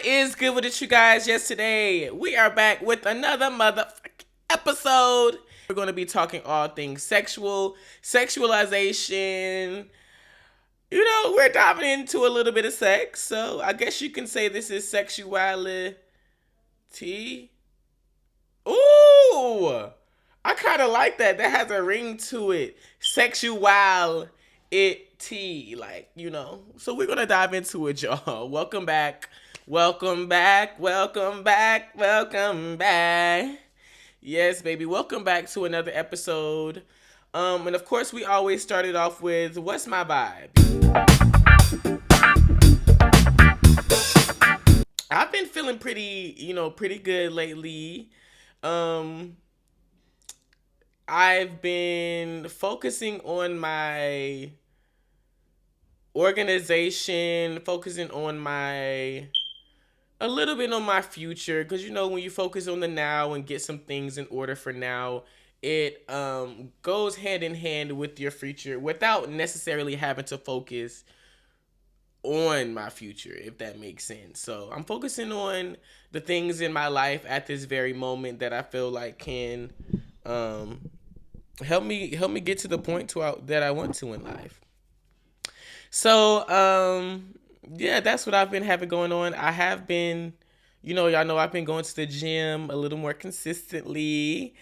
is good with it, you guys? Yes, today we are back with another motherfucking episode. We're going to be talking all things sexual, sexualization. We're diving into a little bit of sex, so I guess you can say this is sexuality. Ooh, I kind of like that. That has a ring to it. Sexuality, So we're gonna dive into it, y'all. Welcome back. Welcome back. Welcome back. Welcome back. Yes, baby. Welcome back to another episode. And of course, we always started off with what's my vibe. I've been feeling pretty good lately. Um, I've been focusing on my organization, focusing on a little bit on my future, because when you focus on the now and get some things in order for now, it goes hand in hand with your future without necessarily having to focus on my future, if that makes sense. So I'm focusing on the things in my life at this very moment that I feel like can help me get to the point that I want to in life. So yeah, that's what I've been having going on. I have been, y'all know I've been going to the gym a little more consistently.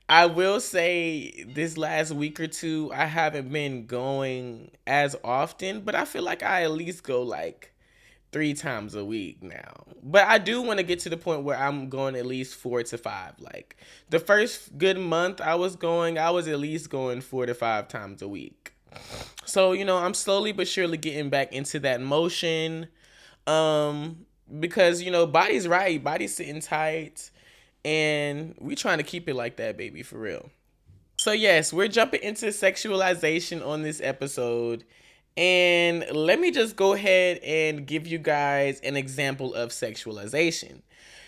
I will say this last week or two, I haven't been going as often, but I feel like I at least go like 3 times a week now. But I do want to get to the point where I'm going at least 4 to 5. Like the first good month I was at least going 4 to 5 times a week. So, I'm slowly but surely getting back into that motion. Because, body's right, body's sitting tight. And we trying to keep it like that, baby, for real. So yes, we're jumping into sexualization on this episode. And let me just go ahead and give you guys an example of sexualization.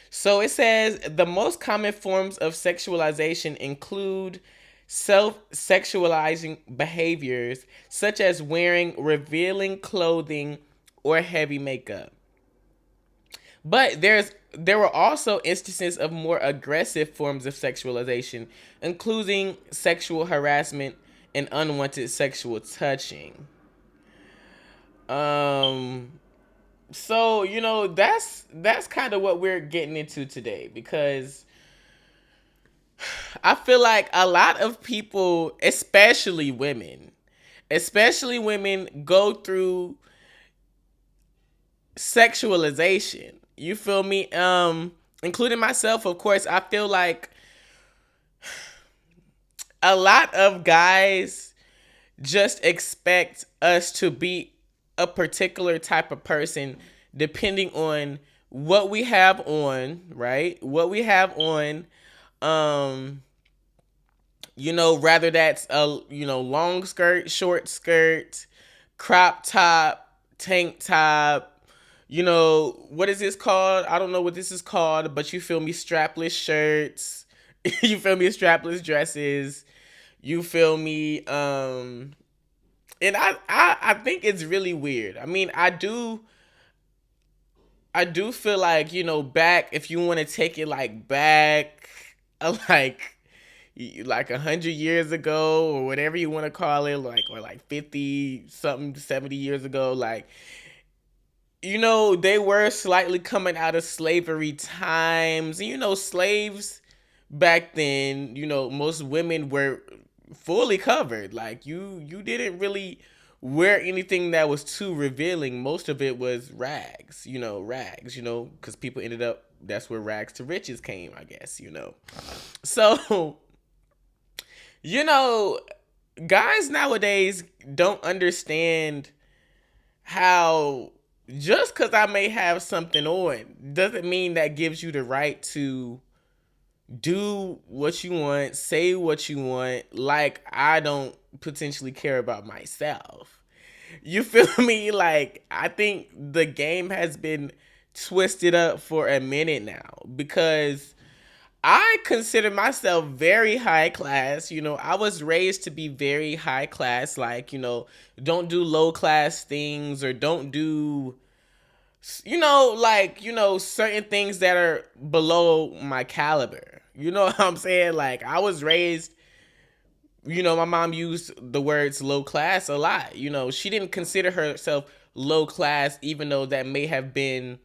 So it says the most common forms of sexualization include self-sexualizing behaviors such as wearing revealing clothing or heavy makeup. But there were also instances of more aggressive forms of sexualization, including sexual harassment and unwanted sexual touching. So that's kind of what we're getting into today, because I feel like a lot of people, especially women, go through sexualization. You feel me? Including myself, of course. I feel like a lot of guys just expect us to be a particular type of person depending on what we have on, right? What we have on. Rather that's a long skirt, short skirt, crop top, tank top. What is this called? I don't know what this is called, but you feel me? Strapless shirts. You feel me? Strapless dresses. You feel me? And I think it's really weird. I mean, I do feel like, back, if you want to take it like back, like 100 years ago, or whatever you want to call it, or like 50 something, 70 years ago, like, they were slightly coming out of slavery times. And, slaves back then, most women were fully covered. Like you didn't really wear anything that was too revealing. Most of it was rags, because people ended up, that's where rags to riches came, I guess, So, guys nowadays don't understand how just because I may have something on doesn't mean that gives you the right to do what you want, say what you want, like I don't potentially care about myself. You feel me? Like, I think the game has been twisted up for a minute now, because I consider myself very high class. I was raised to be very high class, like, don't do low class things, or don't do like, certain things that are below my caliber. You know what I'm saying? Like, I was raised, my mom used the words low class a lot. She didn't consider herself low class, even though that may have been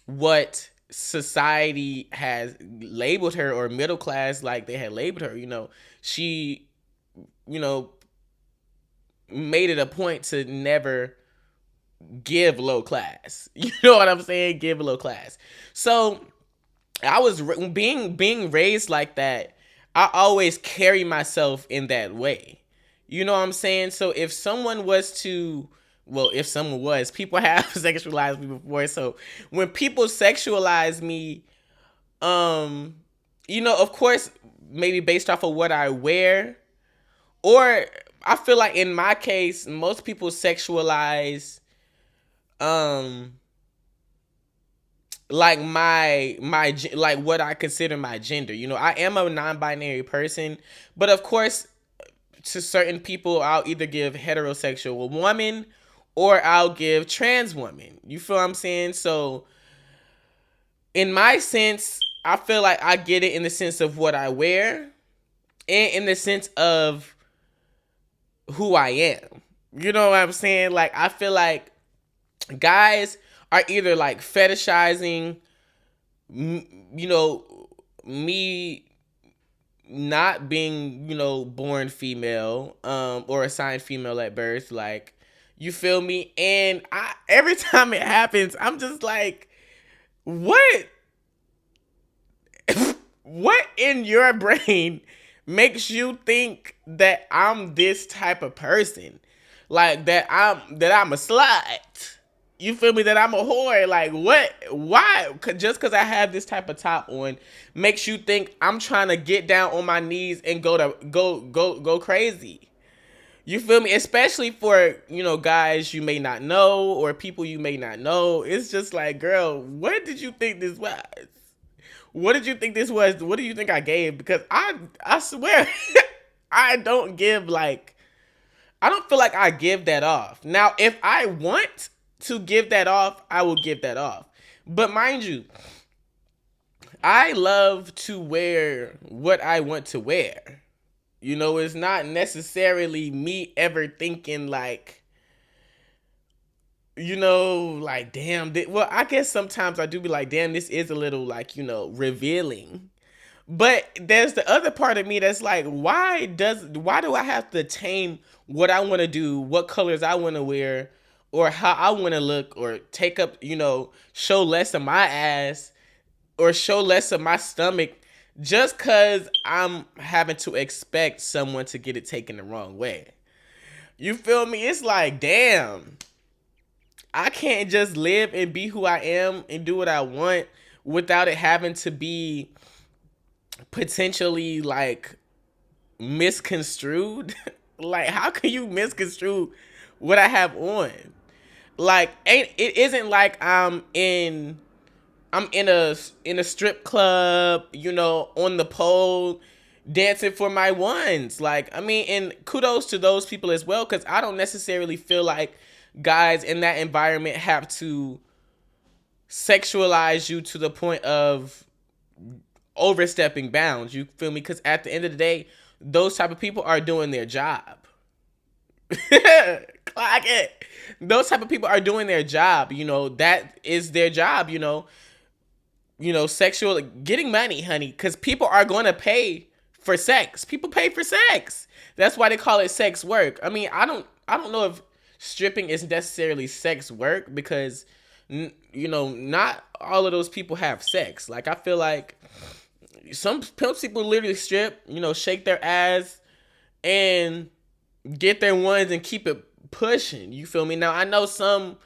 what society has labeled her, or middle class, like they had labeled her. She, you know, made it a point to never give low class. You know what I'm saying? Give low class. So I was being raised like that. I always carry myself in that way. You know what I'm saying? So if someone was to, well, if someone was, people have sexualized me before. So when people sexualize me, um, of course, maybe based off of what I wear, or I feel like in my case, most people sexualize, um, like like what I consider my gender. I am a non-binary person, but of course, to certain people, I'll either give heterosexual woman or I'll give trans woman. You feel what I'm saying? So in my sense, I feel like I get it in the sense of what I wear and in the sense of who I am. You know what I'm saying? Like, I feel like guys are either like fetishizing, me not being, born female, or assigned female at birth, like, you feel me? And every time it happens, I'm just like, what? What in your brain makes you think that I'm this type of person? Like, that I'm a slut. You feel me? That I'm a whore. Like, what? Why? Just because I have this type of top on makes you think I'm trying to get down on my knees and go crazy. You feel me? Especially for, guys you may not know or people you may not know. It's just like, girl, what did you think this was? What did you think this was? What do you think I gave? Because I swear, I don't give, like, I don't feel like I give that off. Now, if I want to give that off, I will give that off. But mind you, I love to wear what I want to wear. It's not necessarily me ever thinking like, like, damn. Well, I guess sometimes I do be like, damn, this is a little, like, revealing. But there's the other part of me that's like, why do I have to tame what I want to do, what colors I want to wear, or how I want to look, or take up, show less of my ass, or show less of my stomach, just because I'm having to expect someone to get it taken the wrong way. You feel me? It's like, damn, I can't just live and be who I am and do what I want without it having to be potentially, like, misconstrued. Like, how can you misconstrue what I have on? Like, it isn't like I'm in a strip club, on the pole, dancing for my ones. Like, I mean, and kudos to those people as well, because I don't necessarily feel like guys in that environment have to sexualize you to the point of overstepping bounds. You feel me? Because at the end of the day, those type of people are doing their job. Clock it. Those type of people are doing their job. That is their job. Sexual, getting money, honey, because people are going to pay for sex. People pay for sex. That's why they call it sex work. I mean, I don't know if stripping is necessarily sex work, because not all of those people have sex. Like, I feel like some people literally strip, shake their ass and get their ones and keep it pushing. You feel me? Now, I know some,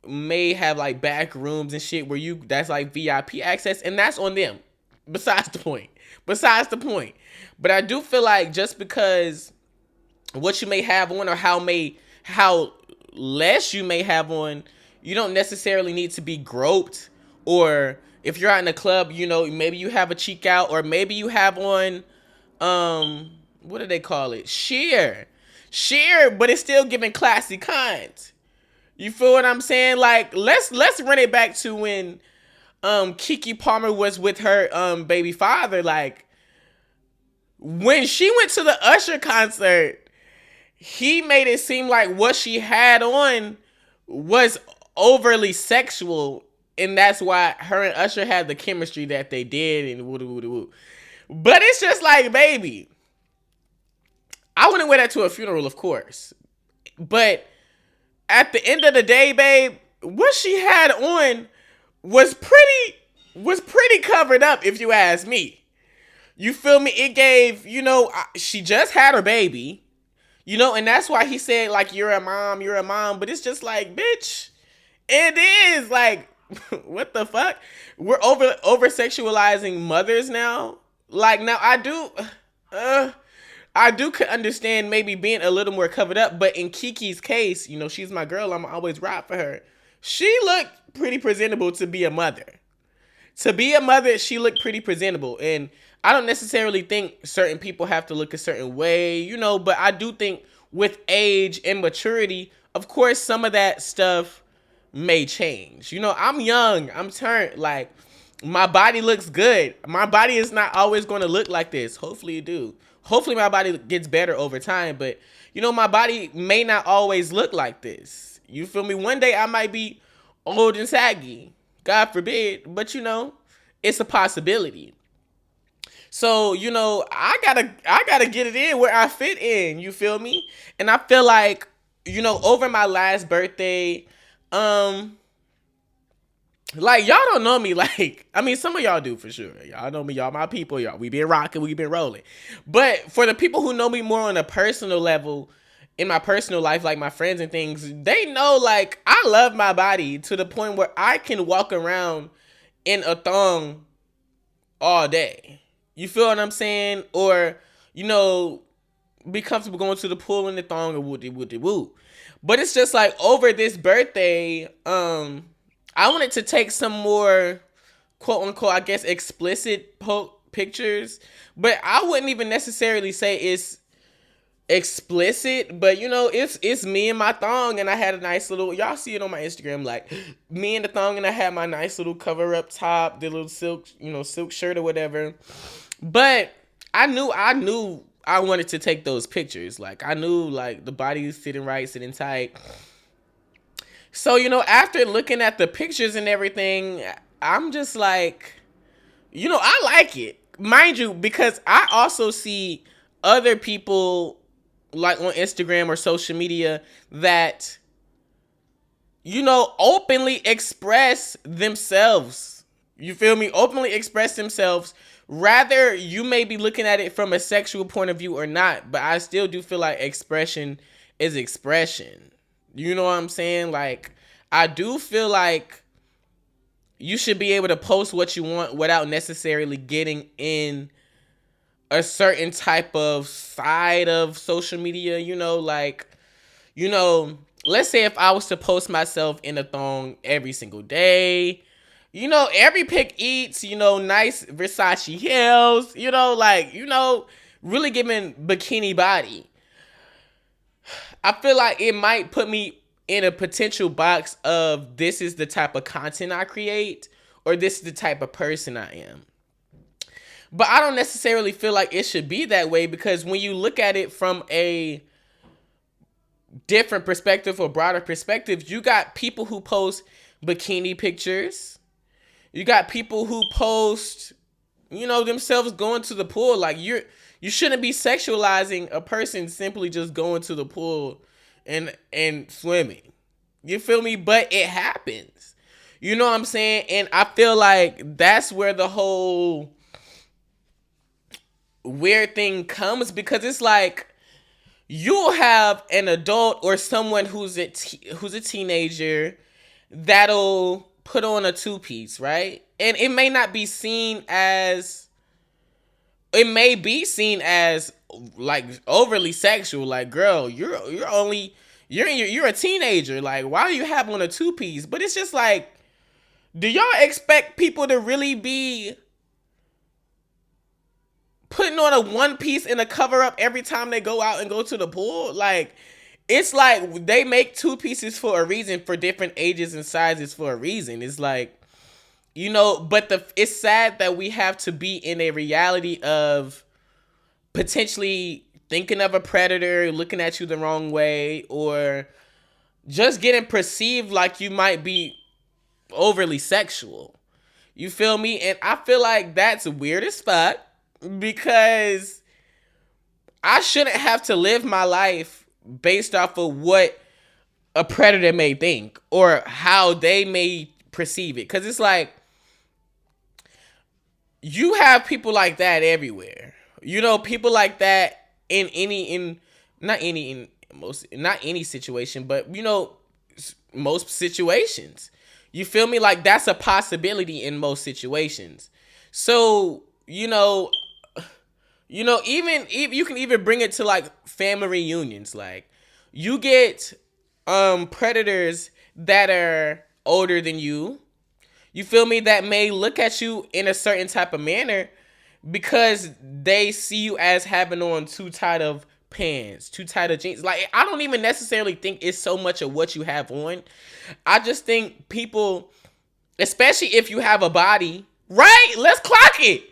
may have like back rooms and shit where that's like VIP access, and that's on them. Besides the point. But I do feel like just because what you may have on, or how less you may have on, you don't necessarily need to be groped. Or if you're out in a club, maybe you have a cheek out, or maybe you have on, what do they call it? Sheer, but it's still giving classy cunt. You feel what I'm saying? Like, let's run it back to when Keke Palmer was with her baby father. Like, when she went to the Usher concert, he made it seem like what she had on was overly sexual, and that's why her and Usher had the chemistry that they did, and woo. But it's just like, baby, I wouldn't wear that to a funeral, of course. But at the end of the day, babe, what she had on was pretty covered up, if you ask me. You feel me? It gave, she just had her baby, and that's why he said, like, you're a mom. But it's just like, bitch, it is like, what the fuck? We're over sexualizing mothers now. Like, now I do understand maybe being a little more covered up, but in Kiki's case, she's my girl. I'm always ride for her. She looked pretty presentable to be a mother. To be a mother, she looked pretty presentable. And I don't necessarily think certain people have to look a certain way, but I do think with age and maturity, of course, some of that stuff may change. I'm young. I'm turned. Like, my body looks good. My body is not always going to look like this. Hopefully it do. Hopefully my body gets better over time. But, my body may not always look like this. You feel me? One day I might be old and saggy. God forbid. But, it's a possibility. So, I gotta get it in where I fit in. You feel me? And I feel like, over my last birthday, like, y'all don't know me. Like, I mean, some of y'all do for sure. Y'all know me. Y'all my people. Y'all, we been rocking. We been rolling. But for the people who know me more on a personal level, in my personal life, like my friends and things, they know, like, I love my body to the point where I can walk around in a thong all day. You feel what I'm saying? Or, be comfortable going to the pool in the thong or woo. But it's just like, over this birthday, I wanted to take some more, quote unquote, I guess, explicit pictures. But I wouldn't even necessarily say it's explicit, but it's me and my thong, and I had a nice little, y'all see it on my Instagram, like me and the thong, and I had my nice little cover up top, the little silk shirt or whatever. But I knew I wanted to take those pictures. Like, I knew, like, the body is sitting right, sitting tight. So, after looking at the pictures and everything, I'm just like, I like it. Mind you, because I also see other people, like, on Instagram or social media that, openly express themselves. You feel me? Openly express themselves. Rather, you may be looking at it from a sexual point of view or not, but I still do feel like expression is expression. You know what I'm saying? Like, I do feel like you should be able to post what you want without necessarily getting in a certain type of side of social media, let's say if I was to post myself in a thong every single day, every pic eats, nice Versace heels, really giving bikini body. I feel like it might put me in a potential box of, this is the type of content I create, or this is the type of person I am. But I don't necessarily feel like it should be that way, because when you look at it from a different perspective or broader perspective, you got people who post bikini pictures. You got people who post, themselves going to the pool. Like, you shouldn't be sexualizing a person simply just going to the pool and swimming. You feel me? But it happens. You know what I'm saying? And I feel like that's where the whole weird thing comes, because it's like, you'll have an adult or someone who's a teenager that'll put on a two-piece, right? And it may be seen as like overly sexual. Like, girl, you're a teenager. Like, why do you have on a two-piece? But it's just like, do y'all expect people to really be putting on a one piece and a cover up every time they go out and go to the pool? Like, it's like they make two pieces for a reason, for different ages and sizes for a reason. It's like, but it's sad that we have to be in a reality of potentially thinking of a predator looking at you the wrong way, or just getting perceived like you might be overly sexual. You feel me? And I feel like that's weird as fuck, because I shouldn't have to live my life based off of what a predator may think or how they may perceive it. Because it's like, you have people like that everywhere. People like that in not any situation, but most situations. You feel me? Like, that's a possibility in most situations. So, even you can even bring it to like family reunions. Like, you get predators that are older than you. You feel me? That may look at you in a certain type of manner because they see you as having on too tight of pants, too tight of jeans. Like, I don't even necessarily think it's so much of what you have on. I just think people, especially if you have a body, right? Let's clock it.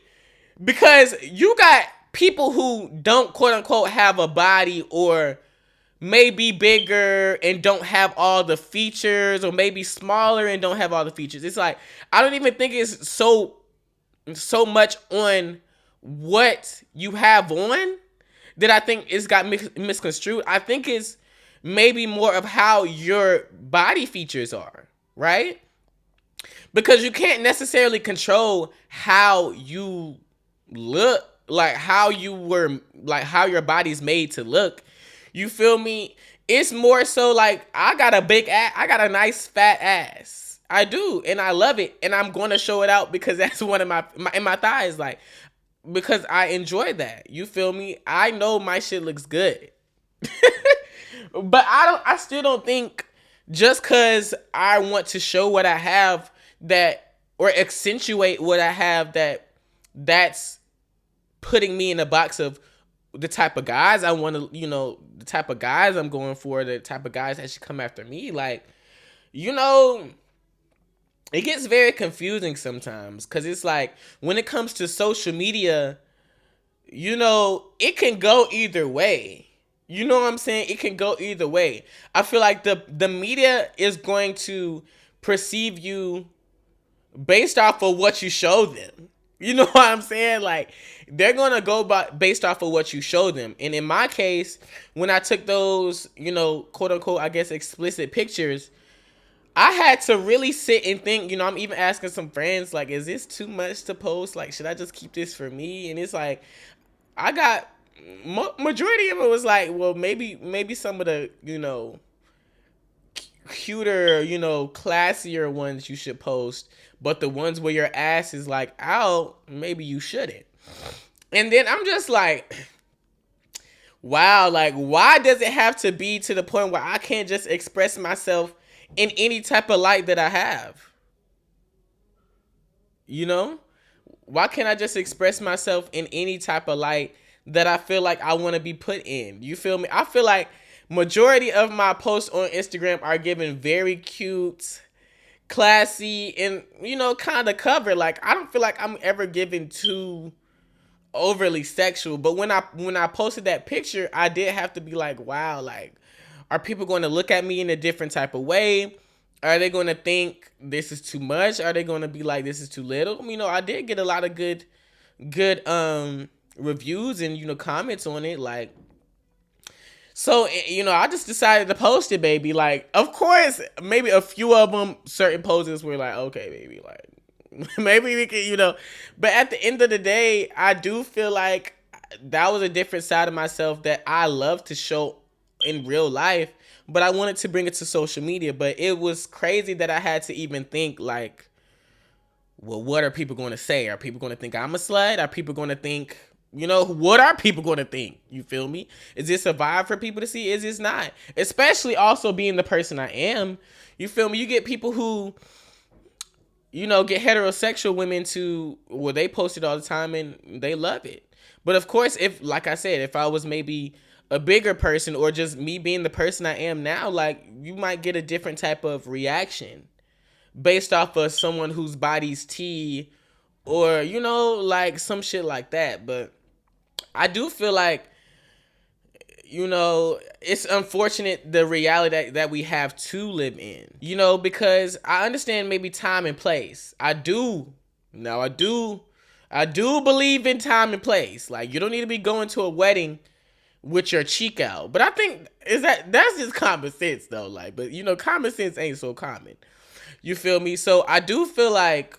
Because you got people who don't quote unquote have a body, or maybe bigger and don't have all the features, or maybe smaller and don't have all the features. It's like, I don't even think it's so much on what you have on that I think it's got misconstrued. I think it's maybe more of how your body features are, right? Because you can't necessarily control how you look, like how your body's made to look. You feel me? It's more so like, I got a nice fat ass. I do, and I love it, and I'm going to show it out because that's one of my thighs, like, because I enjoy that. You feel me? I know my shit looks good. But I still don't think just cuz I want to show what I have, that, or accentuate what I have, that's putting me in a box of the type of guys I want to, the type of guys I'm going for, the type of guys that should come after me. Like, it gets very confusing sometimes, because it's like, when it comes to social media, it can go either way. You know what I'm saying? It can go either way. I feel like the media is going to perceive you based off of what you show them. You know what I'm saying? Like, they're going to go based off of what you show them. And in my case, when I took those, quote unquote, I guess, explicit pictures, I had to really sit and think. I'm even asking some friends, like, is this too much to post? Like, should I just keep this for me? And it's like, I got, majority of it was like, well, maybe some of the, cuter, classier ones you should post, but the ones where your ass is like out, maybe you shouldn't. And then I'm just like, wow, like, why does it have to be to the point where I can't just express myself in any type of light that I have? Why can't I just express myself in any type of light that I feel like I want to be put in? You feel me? I feel like majority of my posts on Instagram are given very cute, classy, and, kind of cover. Like, I don't feel like I'm ever given too overly sexual. But when I posted that picture, I did have to be like, wow, like, are people going to look at me in a different type of way? Are they going to think this is too much? Are they going to be like, this is too little? I did get a lot of good reviews and, comments on it. Like, so, I just decided to post it, baby. Like, of course, maybe a few of them, certain poses were like, okay, baby, like, maybe we can, but at the end of the day, I do feel like that was a different side of myself that I love to show in real life, but I wanted to bring it to social media. But it was crazy that I had to even think, like, well, what are people going to say? Are people going to think I'm a slut? Are people going to think, what are people going to think? You feel me? Is this a vibe for people to see? Is this not? Especially also being the person I am. You feel me? You get people who, get heterosexual women to, they post it all the time and they love it. But of course, if, like I said, if I was maybe a bigger person, or just me being the person I am now, like you might get a different type of reaction based off of someone whose body's tea, or like some shit like that. But I do feel like it's unfortunate the reality that we have to live in, because I understand maybe time and place. I do believe in time and place. Like, you don't need to be going to a wedding with your cheek out. But I think that's just common sense though. Like, but common sense ain't so common. You feel me? So I do feel like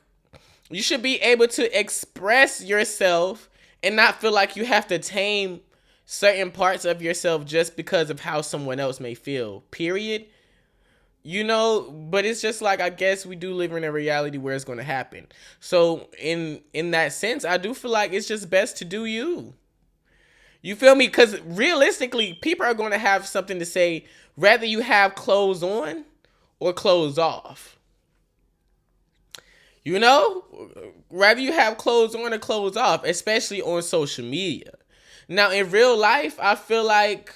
you should be able to express yourself and not feel like you have to tame certain parts of yourself just because of how someone else may feel. Period. But it's just like, I guess we do live in a reality where it's going to happen. So in that sense, I do feel like it's just best to do you. You feel me? Because realistically, people are going to have something to say, whether you have clothes on or clothes off. Whether you have clothes on or clothes off, especially on social media. Now, in real life, I feel like,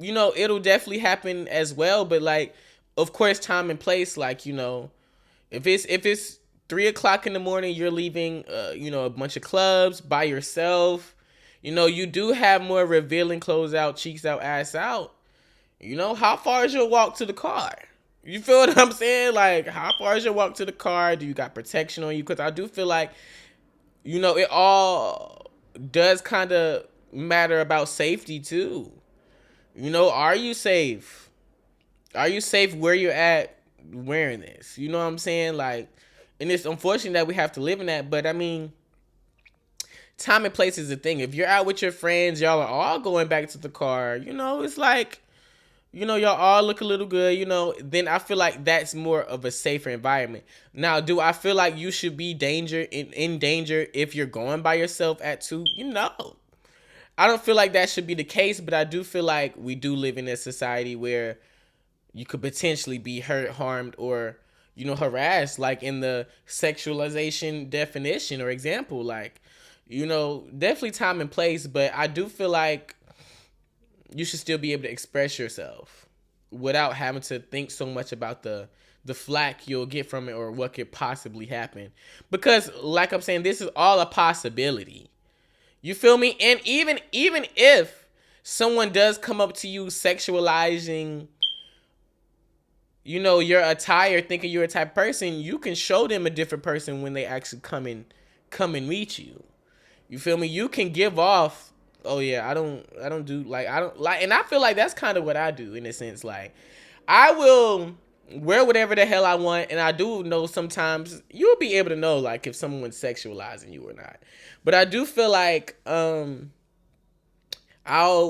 it'll definitely happen as well. But, like, of course, time and place, like, if it's 3:00 in the morning, you're leaving, a bunch of clubs by yourself. You do have more revealing clothes out, cheeks out, ass out. How far is your walk to the car? You feel what I'm saying? Like, how far is your walk to the car? Do you got protection on you? Because I do feel like, it all does kind of matter about safety too. Are you safe? Are you safe where you're at wearing this? You know what I'm saying? Like, and it's unfortunate that we have to live in that, but I mean, time and place is the thing. If you're out with your friends, y'all are all going back to the car, it's like, y'all all look a little good, then I feel like that's more of a safer environment. Now, do I feel like you should be in danger if you're going by yourself at 2? I don't feel like that should be the case, but I do feel like we do live in a society where you could potentially be hurt, harmed, or, harassed, like in the sexualization definition or example. Like, definitely time and place, but I do feel like you should still be able to express yourself without having to think so much about the flack you'll get from it or what could possibly happen. Because, like I'm saying, this is all a possibility. You feel me? And even if someone does come up to you sexualizing, your attire, thinking you're a type of person, you can show them a different person when they actually come and meet you. You feel me? You can give off, oh yeah, I don't do, like, I don't like, and I feel like that's kind of what I do in a sense. Like, I will wear whatever the hell I want, and I do know sometimes you'll be able to know, like, if someone's sexualizing you or not. But I do feel like I'll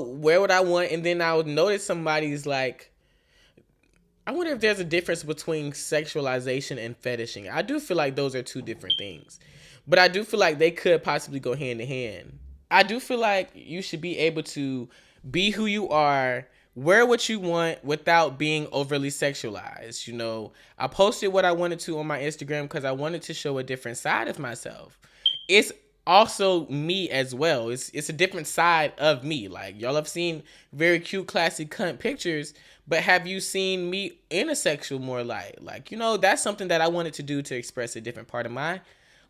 wear what I want, and then I'll notice somebody's like, I wonder if there's a difference between sexualization and fetishing. I do feel like those are two different things, but I do feel like they could possibly go hand in hand. I do feel like you should be able to be who you are, wear what you want without being overly sexualized. I posted what I wanted to on my Instagram because I wanted to show a different side of myself. It's also me as well. It's a different side of me. Like, y'all have seen very cute, classy cunt pictures, but have you seen me in a sexual more light? Like, that's something that I wanted to do to express a different part of my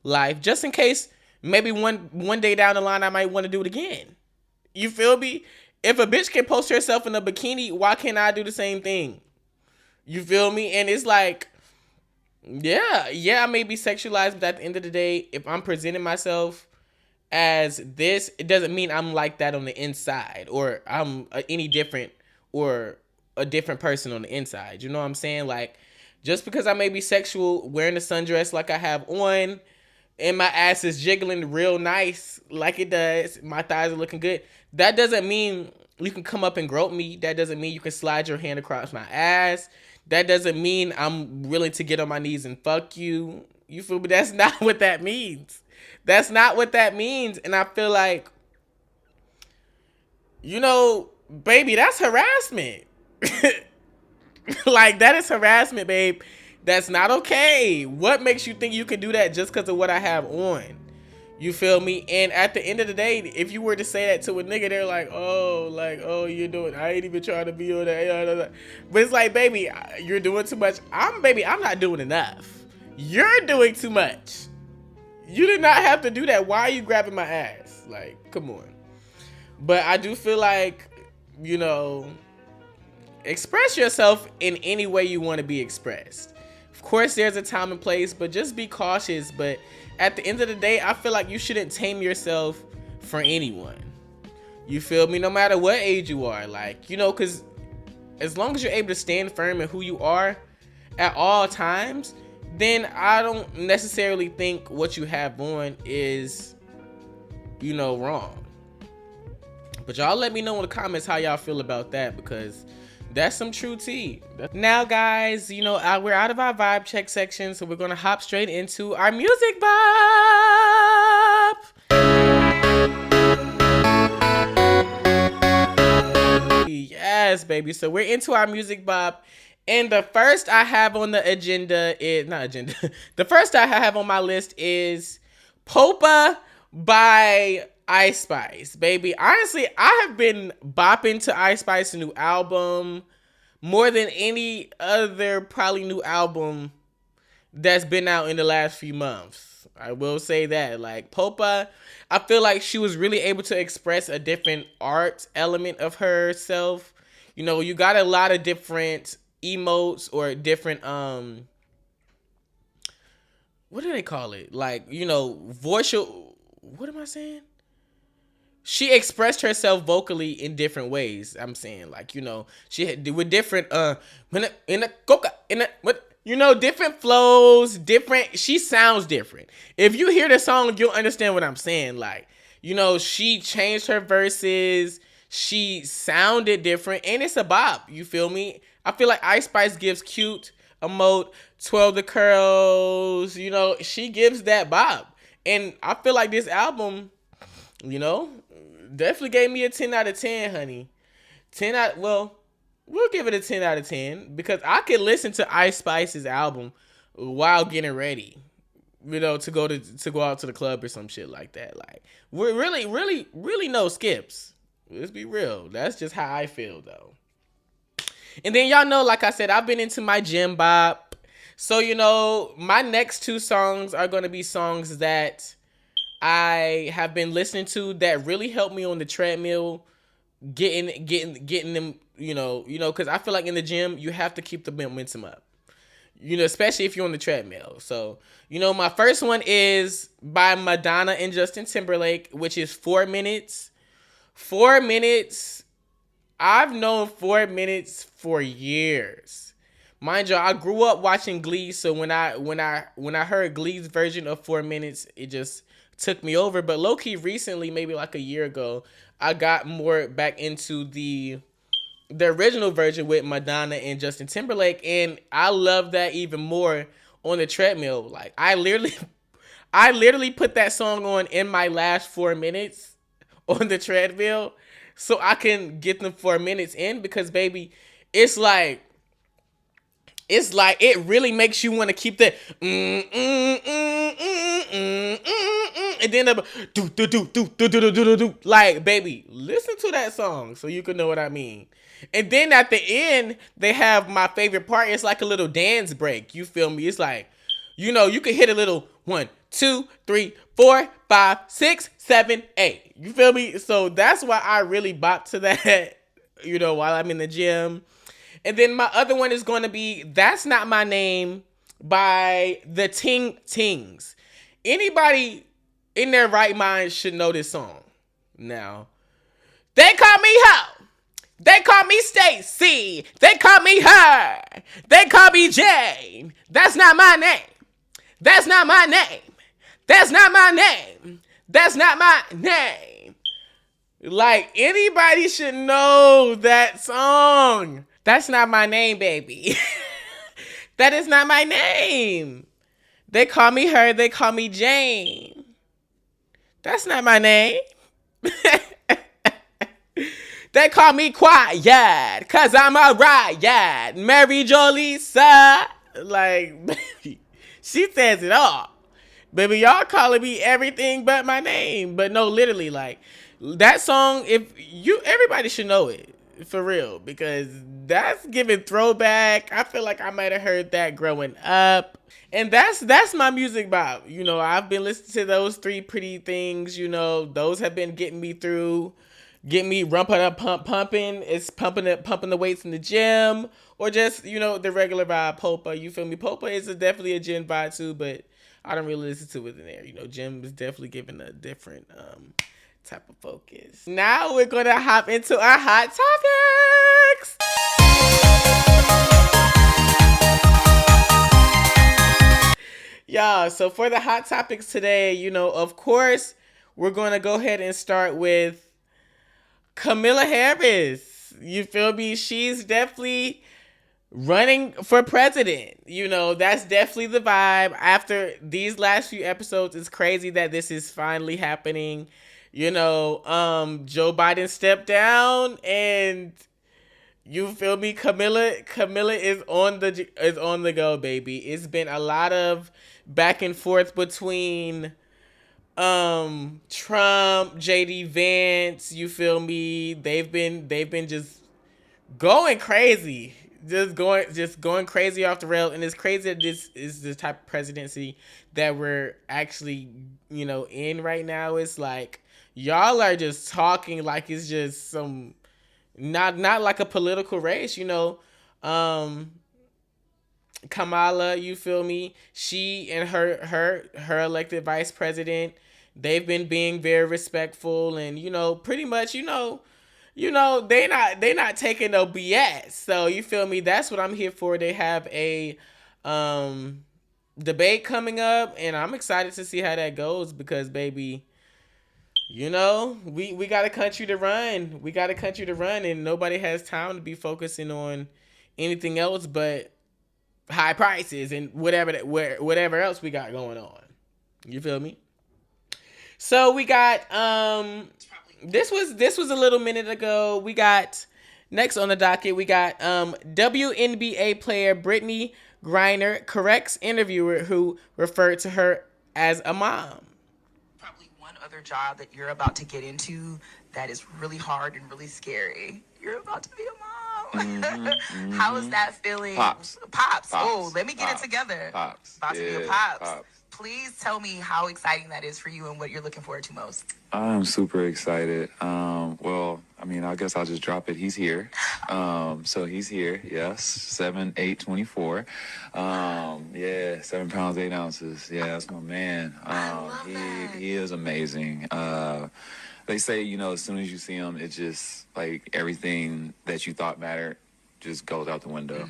life, just in case maybe one day down the line I might want to do it again. You feel me? If a bitch can post herself in a bikini, why can't I do the same thing? You feel me? And it's like, yeah, I may be sexualized, but at the end of the day, if I'm presenting myself as this, it doesn't mean I'm like that on the inside, or I'm any different or a different person on the inside. You know what I'm saying? Like, just because I may be sexual wearing a sundress like I have on, and my ass is jiggling real nice like it does, my thighs are looking good, that doesn't mean you can come up and grope me. That doesn't mean you can slide your hand across my ass. That doesn't mean I'm willing to get on my knees and fuck you. You feel me? That's not what that means. That's not what that means. And I feel like, baby, that's harassment. Like, that is harassment, babe. That's not okay. What makes you think you can do that just because of what I have on? You feel me? And at the end of the day, if you were to say that to a nigga, they're like, oh, you're doing. I ain't even trying to be on that. But it's like, baby, you're doing too much. I'm not doing enough. You're doing too much. You did not have to do that. Why are you grabbing my ass? Like, come on. But I do feel like, you know, express yourself in any way you want to be expressed. Of course, there's a time and place, but just be cautious. But at the end of the day, I feel like you shouldn't tame yourself for anyone. You feel me? No matter what age you are. Like, you know, because as long as you're able to stand firm in who you are at all times, then I don't necessarily think what you have on is, you know, wrong. But y'all let me know in the comments how y'all feel about that, because that's some true tea. Now, guys, you know, we're out of our vibe check section, so we're going to hop straight into our music bop. Yes, baby. So we're into our music bop. And the first I have on the agenda is, the first I have on my list is Popa by Ice Spice, baby. Honestly, I have been bopping to Ice Spice's new album more than any other probably new album that's been out in the last few months. I will say that. Like, Popa, I feel like she was really able to express a different art element of herself. You know, you got a lot of different emotes or different what do they call it, like, you know, what am I saying, she expressed herself vocally in different ways. I'm saying, like, you know, she had with different you know, different flows, different, she sounds different. If you hear the song, you'll understand what I'm saying. Like, you know, she changed her verses, she sounded different, and it's a bop. You feel me? I feel like Ice Spice gives cute emote, 12 the curls, you know, she gives that bop. And I feel like this album, you know, definitely gave me a 10 out of 10, honey. We'll give it a 10 out of 10 because I could listen to Ice Spice's album while getting ready, you know, to go out to the club or some shit like that. Like, we're really no skips. Let's be real. That's just how I feel, though. And then y'all know, like I said, I've been into my gym bop. So, you know, my next two songs are going to be songs that I have been listening to that really helped me on the treadmill, getting them, you know, because I feel like in the gym, you have to keep the momentum up, you know, especially if you're on the treadmill. So, you know, my first one is by Madonna and Justin Timberlake, which is 4 minutes. 4 minutes. I've known 4 minutes for years. Mind you, I grew up watching Glee, so when I heard Glee's version of 4 minutes, it just took me over. But low-key recently, maybe like a year ago, I got more back into the original version with Madonna and Justin Timberlake, and I love that even more on the treadmill. Like, I literally put that song on in my last 4 minutes on the treadmill so I can get them 4 minutes in, because baby, it's like it really makes you want to keep that and then do. Like, baby, listen to that song so you can know what I mean. And then at the end, they have my favorite part. It's like a little dance break. You feel me? It's like, you know, you can hit a little 1, 2, 3, 4, 5, 6, 7, 8. You feel me? So that's why I really bop to that, you know, while I'm in the gym. And then my other one is going to be That's Not My Name by the Ting Tings. Anybody in their right mind should know this song. Now, they call me Ho. They call me Stacy. They call me her. They call me Jane. That's not my name. That's not my name. That's not my name. That's not my name. Like, anybody should know that song. That's not my name, baby. That is not my name. They call me her. They call me Jane. That's not my name. They call me Quiet, cause I'm a riot. Mary Jo Lisa. Like, baby, she says it all. Baby, y'all calling me everything but my name. But no, literally, like that song, if you everybody should know it. For real. Because that's giving throwback. I feel like I might have heard that growing up. And that's my music vibe. You know, I've been listening to those three pretty things, you know, those have been getting me through, getting me rumping up pumping. It's pumping the weights in the gym. Or just, you know, the regular vibe, Popa. You feel me? Popa is definitely a gym vibe too, but I don't really listen to it in there. You know, gym is definitely giving a different type of focus. Now we're gonna hop into our hot topics. Y'all, so for the hot topics today, you know, of course, we're gonna go ahead and start with Camilla Harris. You feel me? She's definitely running for president. You know, that's definitely the vibe. After these last few episodes, it's crazy that this is finally happening. You know, Joe Biden stepped down and you feel me? Camilla is on the go, baby. It's been a lot of back and forth between Trump, JD Vance, you feel me? They've been just going crazy. Just going crazy off the rail, and it's crazy that this is the type of presidency that we're actually, you know, in right now. It's like y'all are just talking like it's just some not like a political race, you know. Um Kamala, you feel me? She and her elected vice president, they've been being very respectful and you know, pretty much, they not taking no BS. So you feel me? That's what I'm here for. They have a um debate coming up and I'm excited to see how that goes because baby, you know, we got a country to run. We got a country to run and nobody has time to be focusing on anything else but high prices and whatever else we got going on. You feel me? So we got this was a little minute ago. We got next on the docket. We got WNBA player Brittany Griner corrects interviewer who referred to her as a mom. Probably one other job that you're about to get into that is really hard and really scary. You're about to be a mom. How is that feeling? Pops. Oh, let me get it together. Pops. About to be a pops. Please tell me how exciting that is for you and what you're looking forward to most. I'm super excited. Well, I mean, I guess I'll just drop it. He's here. So he's here. Yes, 7'8", 24. Yeah, 7 pounds 8 ounces. Yeah, that's my man. He is amazing. They say, you know, as soon as you see him, it just like everything that you thought mattered just goes out the window,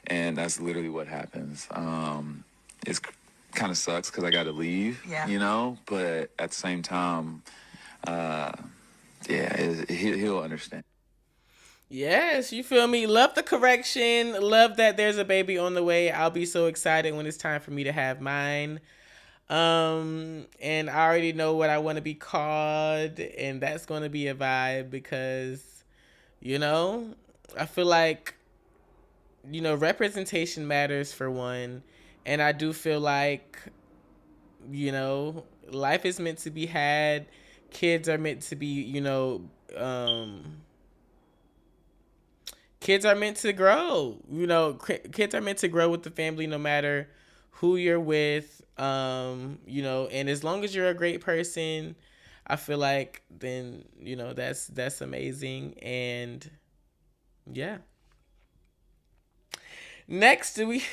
and that's literally what happens. It's kind of sucks because I got to leave, you know, but at the same time, he'll understand. Yes, you feel me? Love the correction. Love that there's a baby on the way. I'll be so excited when it's time for me to have mine. And I already know what I want to be called, and that's going to be a vibe because, you know, I feel like, you know, representation matters for one. And I do feel like, you know, life is meant to be had. Kids are meant to be, you know, kids are meant to grow. You know, kids are meant to grow with the family no matter who you're with. You know, and as long as you're a great person, I feel like then, you know, that's amazing. And yeah. Next we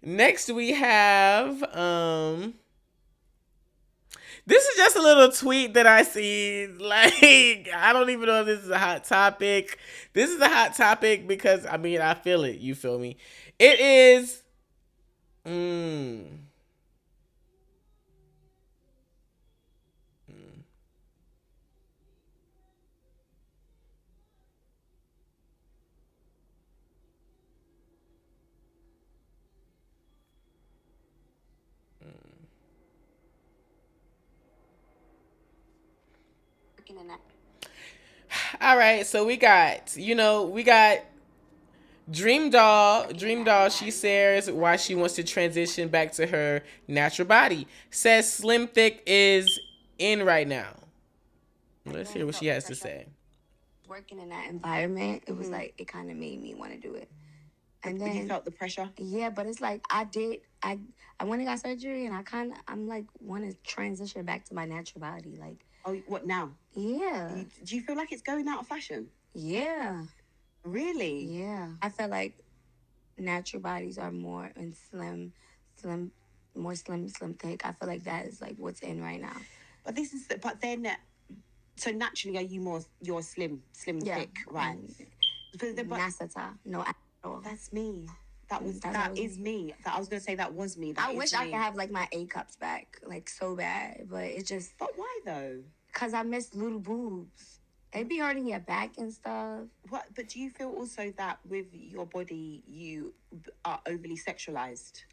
next we have this is just a little tweet that I see. Like, I don't even know if this is a hot topic. This is a hot topic because, I mean, I feel it. You feel me? It is. All right, so we got Dream Doll, she shares why she wants to transition back to her natural body. Says Slim Thick is in right now. Let's hear what she has to say. Working in that environment, it was like it kind of made me want to do it. And then you felt the pressure. Yeah, but it's like I went and got surgery, and I'm like want to transition back to my natural body. Like, oh, what now? Yeah. Do you feel like it's going out of fashion? Yeah. Really? Yeah. I feel like natural bodies are more in more slim thick. I feel like that is like what's in right now. But then, so naturally, are you you're slim thick, right? Nasata, no. That's me. That is me. I was gonna say that was me. I wish I could have like my A cups back, like so bad, but it just. But why though? Cause I miss little boobs. It'd be hurting your back and stuff. What? But do you feel also that with your body you are overly sexualized?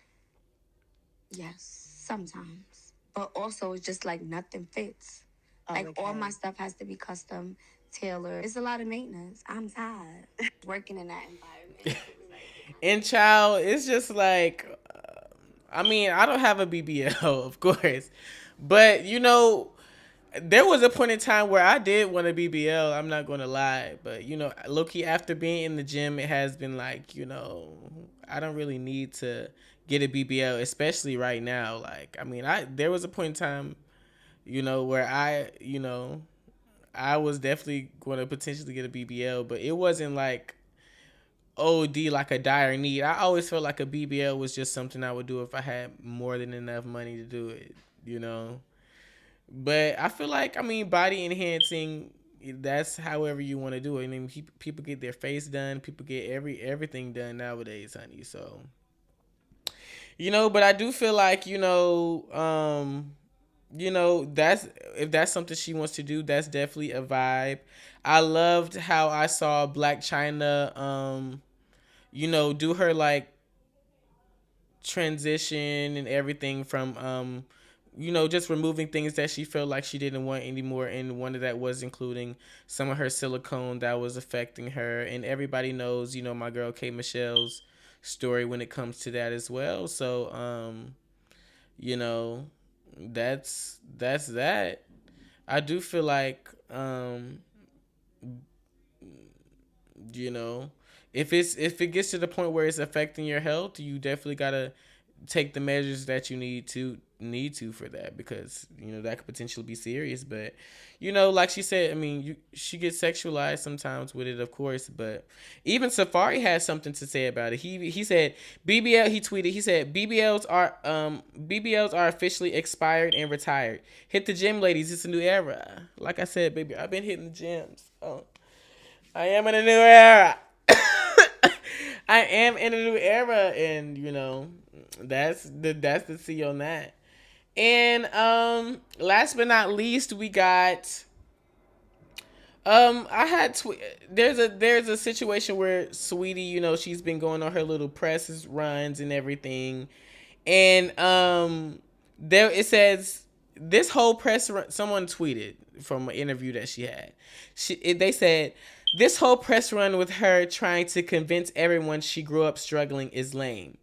Yes, sometimes. But also, it's just like nothing fits. Like all my stuff has to be custom tailored. It's a lot of maintenance. I'm tired working in that environment. And child, it's just like, I mean, I don't have a BBL, of course, but there was a point in time where I did want a BBL. I'm not going to lie, but low-key after being in the gym, it has been like, I don't really need to get a BBL, especially right now. Like, I mean, there was a point in time, where I was definitely going to potentially get a BBL, but it wasn't like OD, like a dire need. I always felt like a BBL was just something I would do if I had more than enough money to do it, But I feel like, I mean, body enhancing, that's however you want to do it. I mean, people get their face done. People get everything done nowadays, honey. So, but I do feel like, that's, if that's something she wants to do, that's definitely a vibe. I loved how I saw Black China, do her like transition and everything from, just removing things that she felt like she didn't want anymore. And one of that was including some of her silicone that was affecting her. And everybody knows, my girl K Michelle's story when it comes to that as well. So, that's that. I do feel like, if it gets to the point where it's affecting your health, you definitely gotta take the measures that you need to for that, because that could potentially be serious. But like she said, I mean, she gets sexualized sometimes with it, of course. But even Safari has something to say about it. He said BBL. He tweeted. He said BBLs are officially expired and retired. Hit the gym, ladies. It's a new era. Like I said, baby, I've been hitting the gyms. Oh, I am in a new era. I am in a new era, and that's the C on that. And last but not least, we got I had there's a situation where Sweetie, she's been going on her little press runs and everything, and there it says this whole press run. Someone tweeted from an interview that she had. They said this whole press run with her trying to convince everyone she grew up struggling is lame.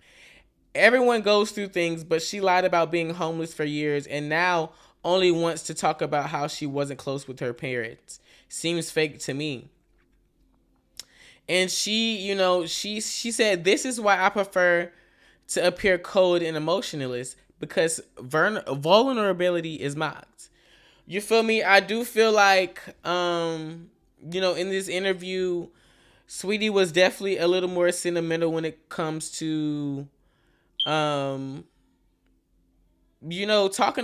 Everyone goes through things, but she lied about being homeless for years and now only wants to talk about how she wasn't close with her parents. Seems fake to me. And she said, this is why I prefer to appear cold and emotionless, because vulnerability is mocked. You feel me? I do feel like, in this interview, Sweetie was definitely a little more sentimental when it comes to, talking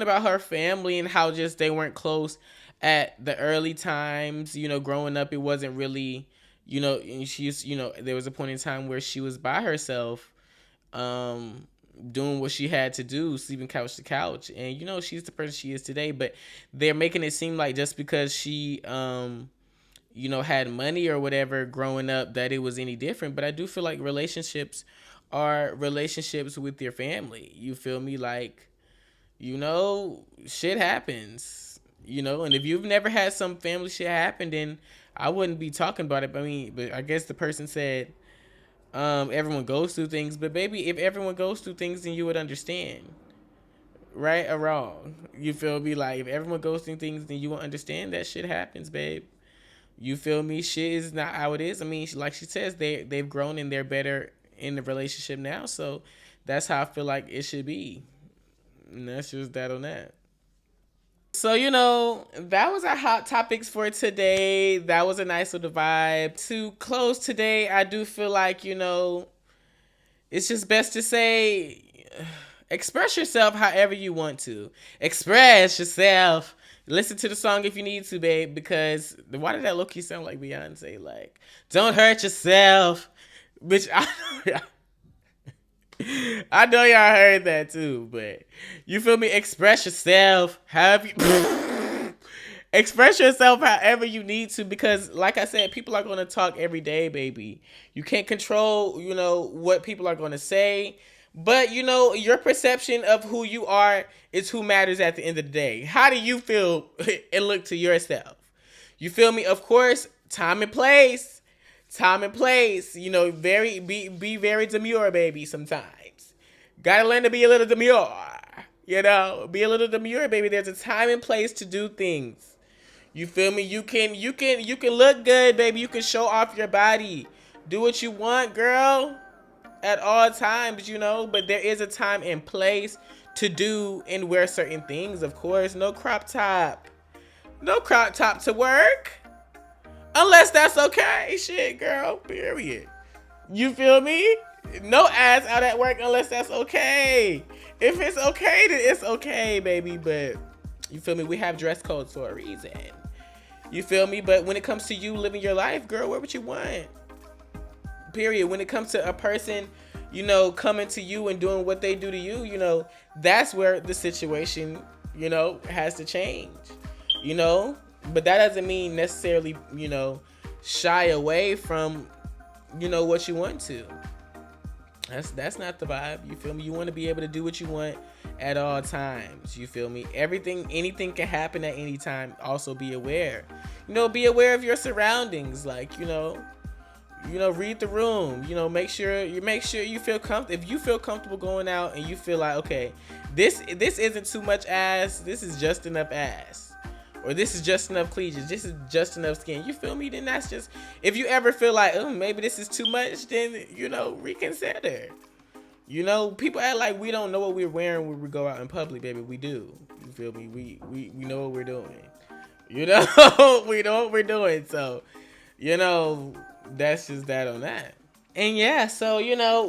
about her family and how just they weren't close at the early times. Growing up, it wasn't really, and she's, there was a point in time where she was by herself, doing what she had to do, sleeping couch to couch. And, she's the person she is today, but they're making it seem like just because she, had money or whatever growing up, that it was any different. But I do feel like relationships are relationships with your family. You feel me? Like, shit happens, and if you've never had some family shit happen, then I wouldn't be talking about it. But I guess the person said, Everyone goes through things, but baby, if everyone goes through things, then you would understand. Right or wrong. You feel me? Like, if everyone goes through things, then you will understand that shit happens, babe. You feel me? Shit is not how it is. I mean, like she says, they've grown and they're better in the relationship now. So that's how I feel like it should be. And that's just that on that. So, that was our hot topics for today. That was a nice little vibe. To close today, I do feel like, it's just best to say, express yourself however you want to. Express yourself. Listen to the song if you need to, babe, because why did that low-key sound like Beyonce? Like, don't hurt yourself. Bitch, I know y'all heard that too, but you feel me? Express yourself. Express yourself however you need to, because like I said, people are going to talk every day, baby. You can't control, what people are going to say. But, your perception of who you are is who matters at the end of the day. How do you feel and look to yourself? You feel me? Of course, time and place. Time and place. Be very demure, baby, sometimes. Gotta learn to be a little demure. Be a little demure, baby. There's a time and place to do things. You feel me? You can look good, baby. You can show off your body. Do what you want, girl. At all times, but there is a time and place to do and wear certain things, of course. No crop top. No crop top to work. Unless that's okay. Shit, girl. Period. You feel me? No ass out at work unless that's okay. If it's okay, then it's okay, baby. But you feel me? We have dress codes for a reason. You feel me? But when it comes to you living your life, girl, wear what you want. Period. When it comes to a person, coming to you and doing what they do to you, that's where the situation, has to change, but that doesn't mean necessarily, shy away from, what you want to. That's not the vibe. You feel me? You want to be able to do what you want at all times. You feel me? Anything can happen at any time. Also be aware, be aware of your surroundings. Like, read the room. Make sure you feel comfortable. If you feel comfortable going out and you feel like, okay, this isn't too much ass, this is just enough ass, or this is just enough cleavage, this is just enough skin. You feel me? Then that's just. If you ever feel like, oh, maybe this is too much, then reconsider. People act like we don't know what we're wearing when we go out in public, baby. We do. You feel me? We know what we're doing. We know what we're doing. So, that's just that on that. And yeah, so,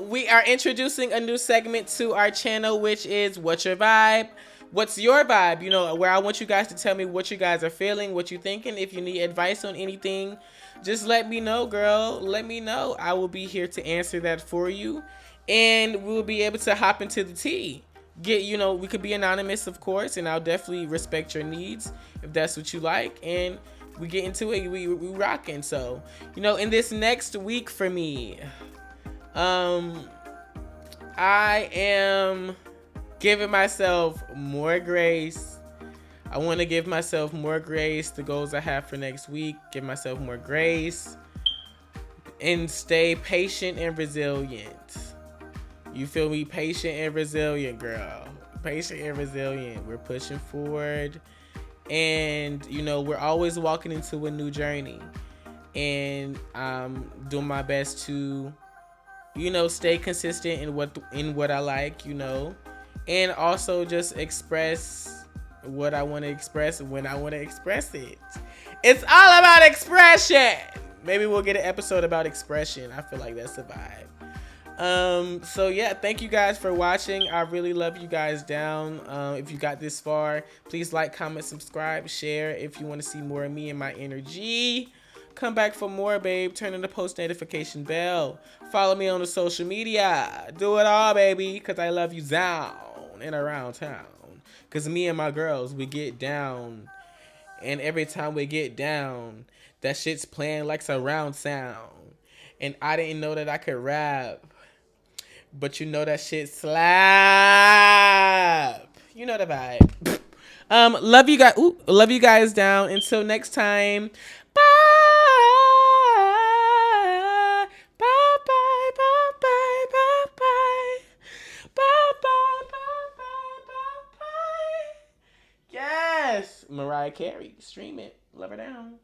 we are introducing a new segment to our channel, which is What's Your Vibe? What's your vibe? Where I want you guys to tell me what you guys are feeling, what you're thinking. If you need advice on anything, just let me know, girl. Let me know. I will be here to answer that for you. And we'll be able to hop into the tea. We could be anonymous, of course, and I'll definitely respect your needs if that's what you like. And we get into it, we rocking. So, in this next week for me, I am giving myself more grace. I want to give myself more grace. The goals I have for next week, give myself more grace and stay patient and resilient. You feel me? Patient and resilient, girl. Patient and resilient. We're pushing forward. And, we're always walking into a new journey. And I'm doing my best to, stay consistent in what I like, and also just express what I want to express when I want to express it. It's all about expression. Maybe we'll get an episode about expression. I feel like that's the vibe. So yeah, thank you guys for watching. I really love you guys down. If you got this far, please like, comment, subscribe, share. If you want to see more of me and my energy, come back for more, babe. Turn on the post notification bell. Follow me on the social media. Do it all, baby, because I love you down and around town. Because me and my girls, we get down. And every time we get down, that shit's playing like surround sound. And I didn't know that I could rap. But that shit slap. You know the vibe. Love you guys. Love you guys down. Until next time. Bye. Bye. Bye. Bye. Mariah Carey. Stream it. Love her down.